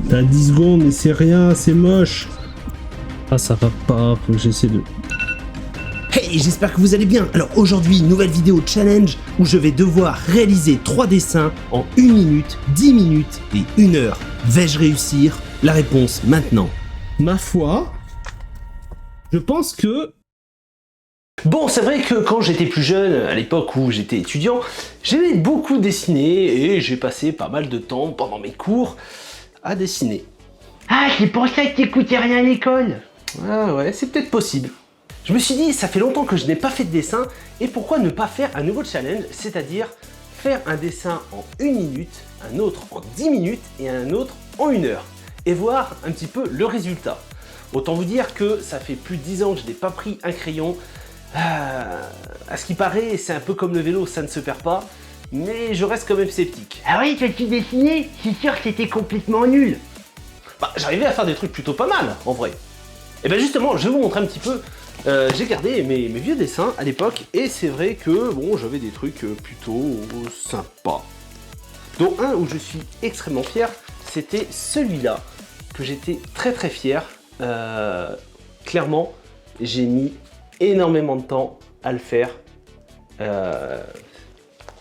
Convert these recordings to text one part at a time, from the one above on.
T'as 10 secondes mais c'est rien, c'est moche. Ah ça va pas, faut que j'essaie de... Hey, j'espère que vous allez bien. Alors aujourd'hui, nouvelle vidéo challenge où je vais devoir réaliser 3 dessins en 1 minute, 10 minutes et 1 heure. Vais-je réussir? La réponse maintenant. Ma foi, je pense que... Bon, c'est vrai que quand j'étais plus jeune, à l'époque où j'étais étudiant, j'aimais beaucoup dessiner et j'ai passé pas mal de temps pendant mes cours à dessiner. Ah, c'est pour ça que t'écoutais rien à l'école. Ah ouais, c'est peut-être possible. Je me suis dit, ça fait longtemps que je n'ai pas fait de dessin, et pourquoi ne pas faire un nouveau challenge, c'est-à-dire faire un dessin en 1 minute, un autre en 10 minutes et un autre en 1 heure, et voir un petit peu le résultat. Autant vous dire que ça fait plus de 10 ans que je n'ai pas pris un crayon. À ce qui paraît, c'est un peu comme le vélo, ça ne se perd pas, mais je reste quand même sceptique. Ah oui, toi tu dessinais? C'est sûr que c'était complètement nul. Bah, j'arrivais à faire des trucs plutôt pas mal, en vrai. Et bien justement, je vais vous montrer un petit peu. J'ai gardé mes vieux dessins à l'époque, et c'est vrai que bon, j'avais des trucs plutôt sympas. Dont un où je suis extrêmement fier, c'était celui-là, que j'étais très très fier. Clairement, j'ai mis énormément de temps à le faire.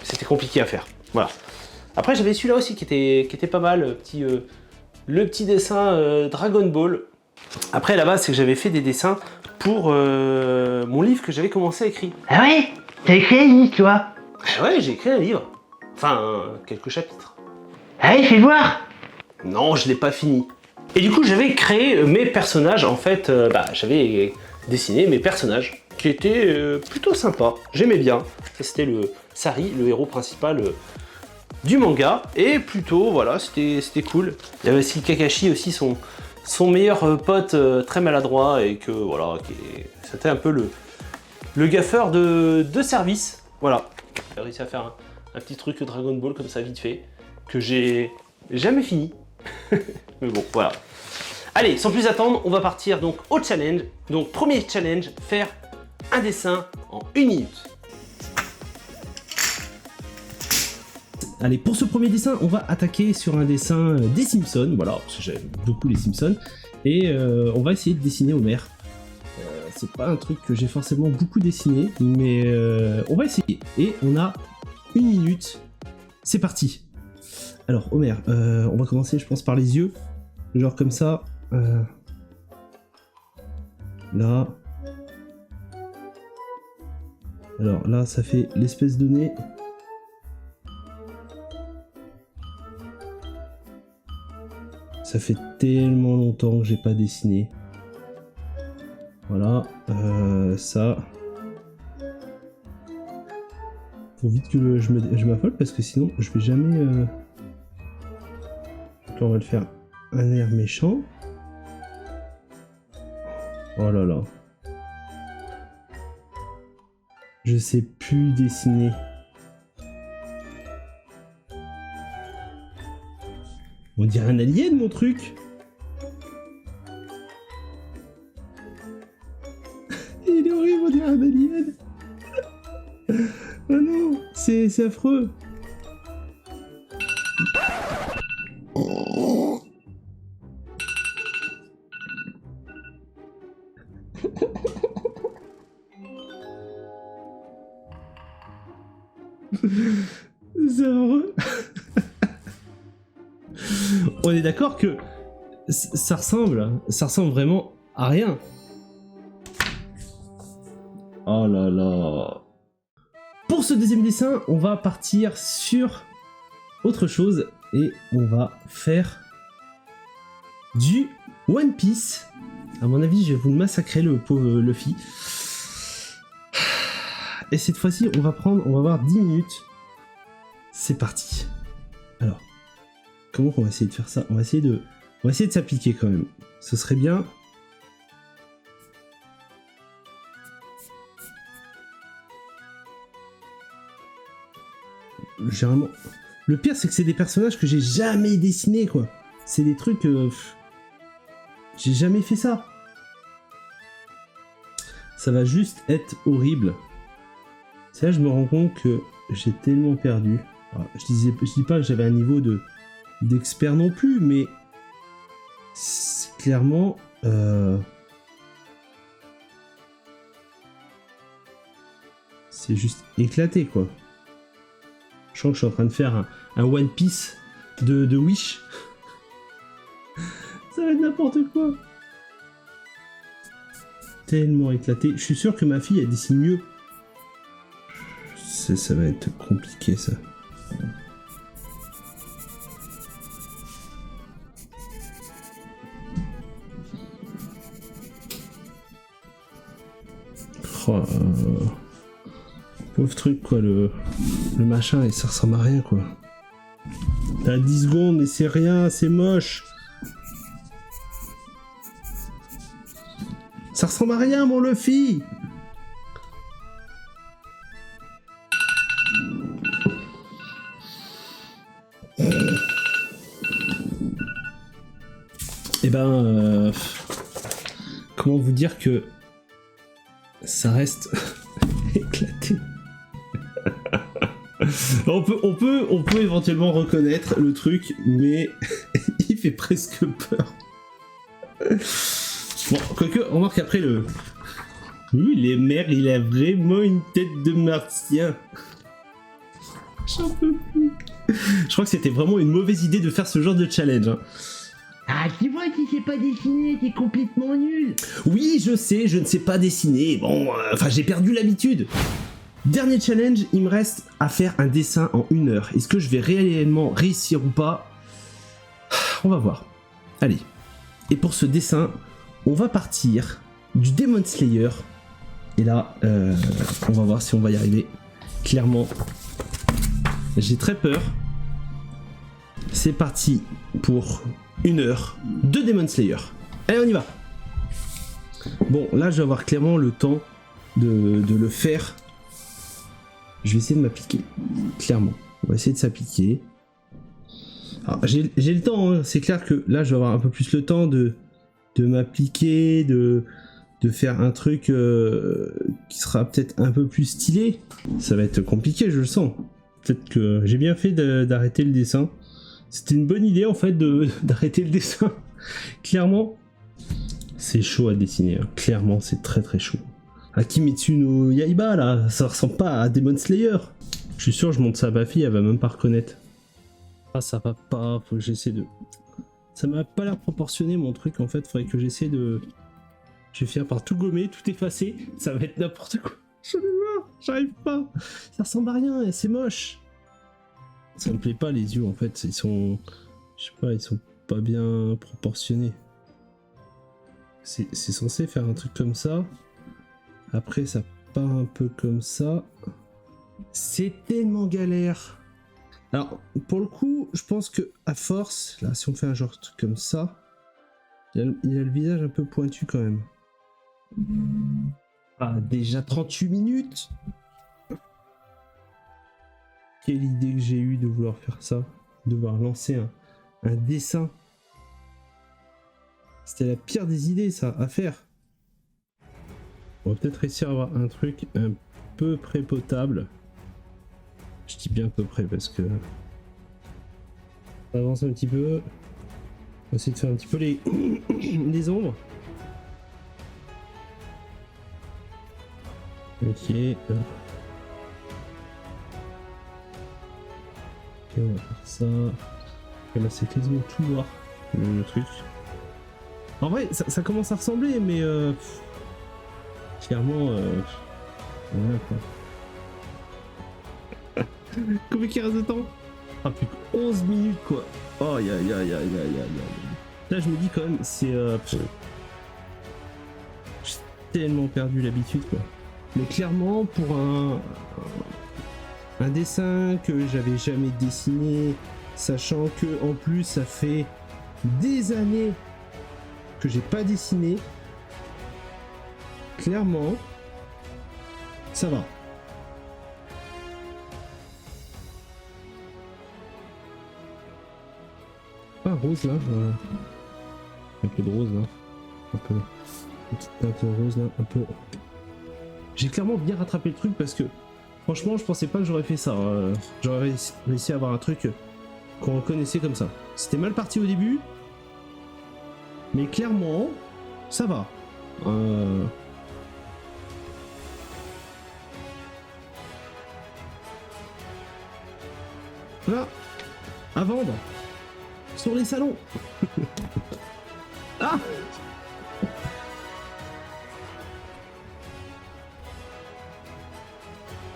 C'était compliqué à faire. Voilà. Après, j'avais celui-là aussi qui était pas mal, le petit dessin Dragon Ball. Après, là-bas, c'est que j'avais fait des dessins pour mon livre que j'avais commencé à écrire. Ah ouais? T'as écrit un livre, toi? Ouais, j'ai écrit un livre. Enfin, quelques chapitres. Ah ouais, fais voir. Non, je l'ai pas fini. Et du coup, j'avais créé mes personnages. En fait, j'avais dessiné mes personnages qui étaient plutôt sympas. J'aimais bien. Ça, c'était le Sari, le héros principal du manga. Et plutôt, voilà, c'était cool. Il y avait aussi Kakashi, aussi son meilleur pote très maladroit. Et que, voilà, c'était un peu le gaffeur de service. Voilà. J'ai réussi à faire un petit truc Dragon Ball comme ça, vite fait. Que j'ai jamais fini. Mais bon, voilà. Allez, sans plus attendre, on va partir donc au challenge. Donc, premier challenge, faire un dessin en 1 minute. Allez, pour ce premier dessin, on va attaquer sur un dessin des Simpsons, voilà, parce que j'aime beaucoup les Simpsons, et on va essayer de dessiner Homer. C'est pas un truc que j'ai forcément beaucoup dessiné, mais on va essayer. Et on a 1 minute, c'est parti. Alors Homer, on va commencer je pense par les yeux, genre comme ça, là. Alors là ça fait l'espèce de nez. Ça fait tellement longtemps que j'ai pas dessiné. Voilà, ça. Faut vite que je m'affole parce que sinon je vais jamais... Donc là on va le faire un air méchant. Oh là là. Je sais plus dessiner. On dirait un alien mon truc. Il est horrible, on dirait un alien. Oh non, c'est affreux. C'est affreux. On est d'accord que ça ressemble vraiment à rien. Oh là là. Pour ce deuxième dessin, on va partir sur autre chose et on va faire du One Piece. À mon avis, je vais vous massacrer le pauvre Luffy. Et cette fois-ci, on va avoir 10 minutes. C'est parti. Alors, comment on va essayer de faire ça? On va essayer de s'appliquer quand même. Ce serait bien. Généralement. Le pire, c'est que c'est des personnages que j'ai jamais dessinés, quoi. C'est des trucs. J'ai jamais fait ça. Ça va juste être horrible. C'est là que je me rends compte que j'ai tellement perdu. Alors, je dis pas que j'avais un niveau d'expert non plus, mais C'est clairement... C'est juste éclaté, quoi. Je sens que je suis en train de faire un One Piece de Wish. Ça va être n'importe quoi. Tellement éclaté. Je suis sûr que ma fille, elle dessine mieux. Ça va être compliqué, ça. Oh, pauvre truc, quoi, le machin, et ça ressemble à rien, quoi. T'as 10 secondes, mais c'est rien, c'est moche. Ça ressemble à rien, mon Luffy. Eh ben, comment vous dire que ça reste éclaté. on peut éventuellement reconnaître le truc, mais il fait presque peur. Bon, quoique, on remarque après le... Oui, les mers, il a vraiment une tête de martien. J'en peux plus. Je crois que c'était vraiment une mauvaise idée de faire ce genre de challenge. Hein. Ah, tu vois, tu sais pas dessiner, t'es complètement nul. Oui, je sais, je ne sais pas dessiner. Bon, enfin, j'ai perdu l'habitude. Dernier challenge, il me reste à faire un dessin en 1 heure. Est-ce que je vais réellement réussir ou pas? On va voir. Allez. Et pour ce dessin, on va partir du Demon Slayer. Et là, on va voir si on va y arriver. Clairement, j'ai très peur. C'est parti pour 1 heure de Demon Slayer. Allez, on y va. Bon, là, je vais avoir clairement le temps de le faire. Je vais essayer de m'appliquer. Clairement. On va essayer de s'appliquer. Alors, j'ai le temps, hein. C'est clair que là, je vais avoir un peu plus le temps de m'appliquer, de faire un truc qui sera peut-être un peu plus stylé. Ça va être compliqué, je le sens. Peut-être que j'ai bien fait d'arrêter le dessin. C'était une bonne idée en fait d'arrêter le dessin. Clairement, c'est chaud à dessiner. Hein. Clairement, c'est très très chaud. Kimetsu no Yaiba là, ça ressemble pas à Demon Slayer. Je suis sûr, je montre ça à ma fille, elle va même pas reconnaître. Ah, ça va pas, faut que j'essaie de... Ça m'a pas l'air proportionné mon truc en fait, faudrait que j'essaie de... Je vais finir par tout gommer, tout effacer, ça va être n'importe quoi. Je vais voir, j'arrive pas. Ça ressemble à rien, c'est moche. Ça me plaît pas les yeux en fait, ils sont... Je sais pas, ils sont pas bien proportionnés. C'est censé faire un truc comme ça. Après ça part un peu comme ça. C'est tellement galère. Alors pour le coup, je pense que à force, là si on fait un genre truc comme ça, il a le visage un peu pointu quand même. Ah, déjà 38 minutes. Quelle idée que j'ai eue de vouloir faire ça, de devoir lancer un dessin. C'était la pire des idées ça à faire. On va peut-être réussir à avoir un truc un peu près potable. Je dis bien à peu près parce que... On avance un petit peu. On va essayer de faire un petit peu les ombres. Ok. Ok, on va faire ça. Et là c'est quasiment tout noir le truc. En vrai ça commence à ressembler mais clairement voilà quoi. Combien qu'il reste de temps? Ah plus que 11 minutes quoi. Oh aïe aïe aïe aïe aïe aïe. Là je me dis quand même c'est j'ai tellement perdu l'habitude quoi. Mais clairement pour un dessin que j'avais jamais dessiné, sachant que en plus ça fait des années que j'ai pas dessiné, clairement ça va. Pas rose là, un peu de rose là, un peu, une petite teinte rose là, un peu. J'ai clairement bien rattrapé le truc parce que franchement je pensais pas que j'aurais fait ça. J'aurais réussi à avoir un truc qu'on reconnaissait comme ça. C'était mal parti au début, Mais clairement, ça va. Voilà, à vendre sur les salons. Ah.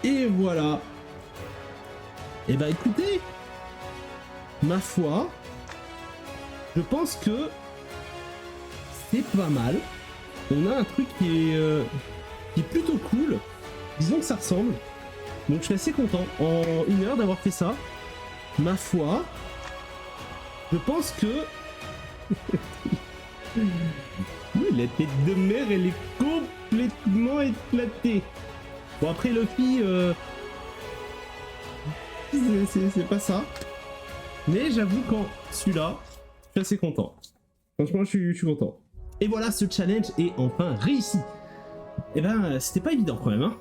Et voilà. Et bah écoutez, ma foi, je pense que c'est pas mal. On a un truc qui est plutôt cool. Disons que ça ressemble. Donc je suis assez content. En 1 heure d'avoir fait ça, ma foi, je pense que... Oui, la tête de mer, elle est complètement éclatée. Bon après Luffy, c'est pas ça. Mais j'avoue qu'en celui-là, je suis assez content. Franchement, je suis content. Et voilà, ce challenge est enfin réussi. Et ben, c'était pas évident quand même, hein.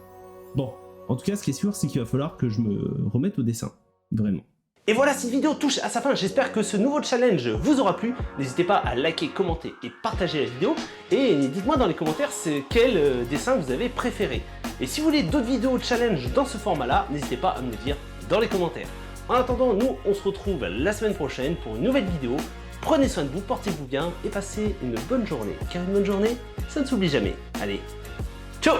Bon, en tout cas, ce qui est sûr, c'est qu'il va falloir que je me remette au dessin. Vraiment. Et voilà, cette vidéo touche à sa fin. J'espère que ce nouveau challenge vous aura plu. N'hésitez pas à liker, commenter et partager la vidéo. Et dites-moi dans les commentaires quel dessin vous avez préféré. Et si vous voulez d'autres vidéos challenge dans ce format-là, n'hésitez pas à me le dire dans les commentaires. En attendant, nous, on se retrouve la semaine prochaine pour une nouvelle vidéo. Prenez soin de vous, portez-vous bien et passez une bonne journée. Car une bonne journée, ça ne s'oublie jamais. Allez, ciao!